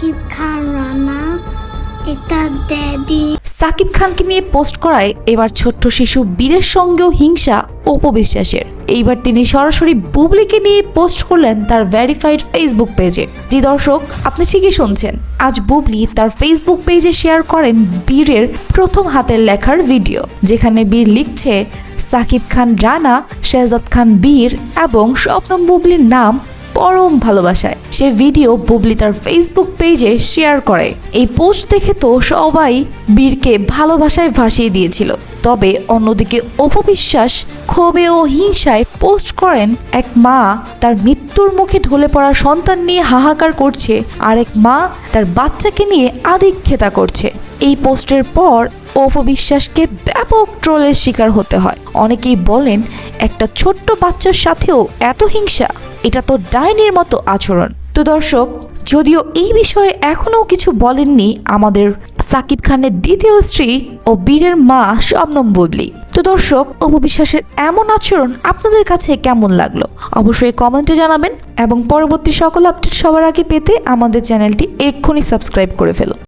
সাকিব খান রানা এটা ড্যাডি। সাকিব খানকে নিয়ে পোস্ট করায় এবার ছোট্ট শিশু বীরের সঙ্গেও হিংসা অপু বিশ্বাসের। এইবার তিনি সরাসরি বুবলিকে নিয়ে পোস্ট করলেন তার ভেরিফাইড ফেসবুক পেজে। জি দর্শক, আপনি ঠিকই শুনছেন, আজ বুবলি তার ফেসবুক পেজে শেয়ার করেন বীরের প্রথম হাতের লেখার ভিডিও, যেখানে বীর লিখছে সাকিব খান রানা, শেহজাদ খান বীর এবং শবনম বুবলির নাম পরম ভালোবাসায়। সে ভিডিও বুবলি তার ফেসবুক পেজে শেয়ার করে। এই পোস্ট দেখে তো সবাই বীরকে ভালোবাসায় ভাসিয়ে দিয়েছিল। তবে অন্যদিকে অপু বিশ্বাস ক্ষোভে ও হিংসায় পোস্ট করেন এক মা তার মৃত্যুর মুখে ঢলে পড়া সন্তান নিয়ে হাহাকার করছে, আর এক মা তার বাচ্চাকে নিয়ে আধিক্যতা করছে। এই পোস্টের পর অপু বিশ্বাসকে ব্যাপক ট্রোলের শিকার হতে হয়। অনেকেই বলেন, একটা ছোট্ট বাচ্চার সাথেও এত হিংসা, এটা তো ডাইনির মতো আচরণ। তো দর্শক, যদিও এই বিষয়ে এখনো কিছু বলেননি আমাদের সাকিব খানের দ্বিতীয় স্ত্রী ও বীরের মা শবনম বুবলি। তো দর্শক, অপু বিশ্বাসের এমন আচরণ আপনাদের কাছে কেমন লাগলো অবশ্যই কমেন্টে জানাবেন, এবং পরবর্তী সকল আপডেট সবার আগে পেতে আমাদের চ্যানেলটি এক্ষুনি সাবস্ক্রাইব করে ফেলুন।